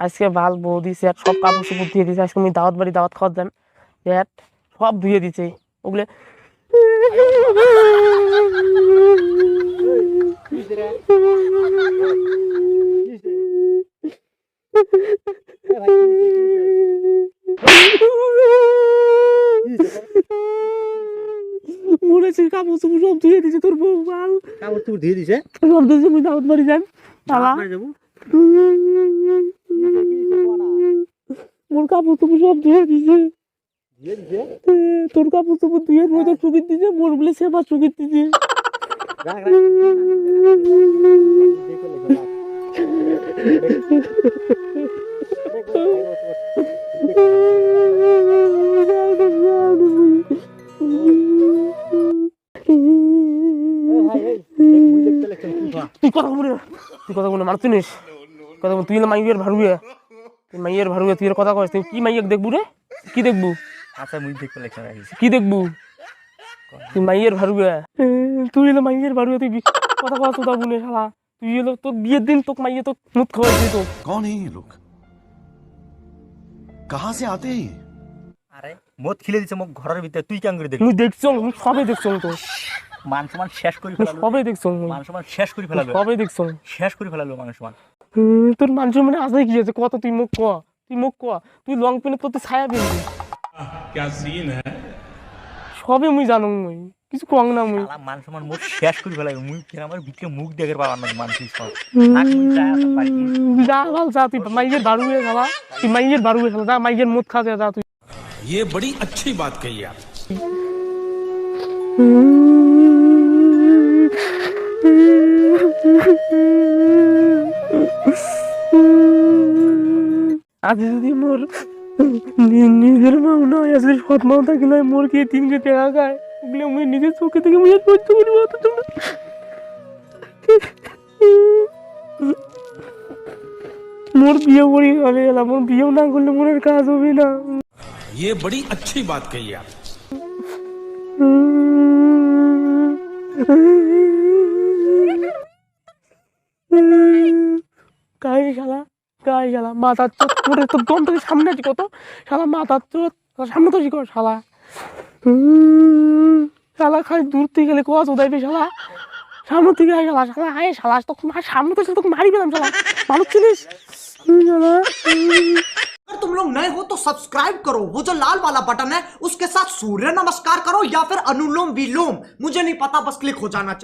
আজকে ভাল বউ দিছে আর সব কাপড় চোপড় ধুয়ে দিছে। আজকে আমি দাওয়াত বাড়ি দাওয়াত খাওয়ার যান, দেখ সব ধুয়ে দিছে ওগুলো। মনে হচ্ছে কাপড় চোপড় সব ধুয়ে দিছে তোর বউ। ভাল কাপড় চোপড় ধুয়ে দিছে, সব দিয়েছে। আমি দাওয়াত বাড়ি যান শালা, মোর কাপড় চোপড় সব ধুয়ে দিছে। তোর কাপড় চোপড় ধুয়ে তো চুকির দিছে, মোর বলে সেবা চুকির দিছে। তুই কথা বলে মানুষ চিনিস? কথা বল, তুই মাইয়ের ভাড়ুয়ে, তুই মাইয়ের ভাড়ুয়ে, তুই কথা কস। তুই কি মাইয়ের দেখবু রে? কি দেখবু? আচ্ছা মুই দেখতে লাগছে কি দেখবু? তুই মাইয়ের ভাড়ুয়ে, তুই এলো মাইয়ের ভাড়ুয়ে, তুই কথা কস তোতা বুনে শালা। তুই এলো তোর বিয়ের দিন তোকে মাইয়ে তো মুখ খাওয়াইছি। তো कौन है ये लोग, कहाँ से आते हैं? আরে মদ খিলে দিছে মোক ঘরের ভিতরে, তুই কেন করে মুই দেখছ, মুই সবে দেখছ, তো মান সম্মান শেষ করে মুই ফেলালো, সবে দেখছ, মান সম্মান শেষ করে ফেলালো, সবে দেখছ, শেষ করে ফেলালো মান সম্মান। তোর মানুষ মানে আছে কি আছে কত? তুই মুখ ক, তুই মুখ ক, তুই লং পেনে তোর ছায়া পেনবি। क्या सीन है? সবে মুই জানো, মুই কিছু কং না। মুই শালা মান সম্মান মোক শেষ করে ফেলালো, মুই কেন আমার ভিতরে মুখ দেখে পাওয়ার না মানসিক সব নাক মুই চায় আসা পারি। যা ভাল যা, তুই মাইয়ের বাড়ুয়ে খেলা, তুই মাইয়ের বাড়ুয়ে খেলা, যা মাইয়ের মুখ খাতে যা তুই। ये बड़ी अच्छी बात कही आप। আজ যদি মোর নিজের মাও নয়, আজকে সৎ মাও থাকিলে মোর কে তিনকে টেকা খায়, ওগুলো মুই নিজের চোখে থেকে মুই সহ্য করি না। তোমরা মোর বিয়ে করি হবে এলা, মোর বিয়েও না করলে মোরের কাজ হবে না। ये बड़ी अच्छी बात कही आप। কাই শালা, কাই শালা মাথার চোখ তোর তোর দম থেকে সামনে আছি কত শালা, মাথার চোখ সামনে তো শিখর শালা। শালা খালি দূর থেকে গেলে কোয়া চোদাইবে শালা, সামনে থেকে আয় শালা, শালা আয় শালা, তখন সামনে তো তোকে মারি পেলাম শালা, মানুষ চিনিস শালা। अगर तुम लोग नए हो तो सब्सक्राइब करो, वो जो लाल वाला बटन है उसके साथ सूर्य नमस्कार करो या फिर अनुलोम विलोम, मुझे नहीं पता, बस क्लिक हो जाना चाहिए।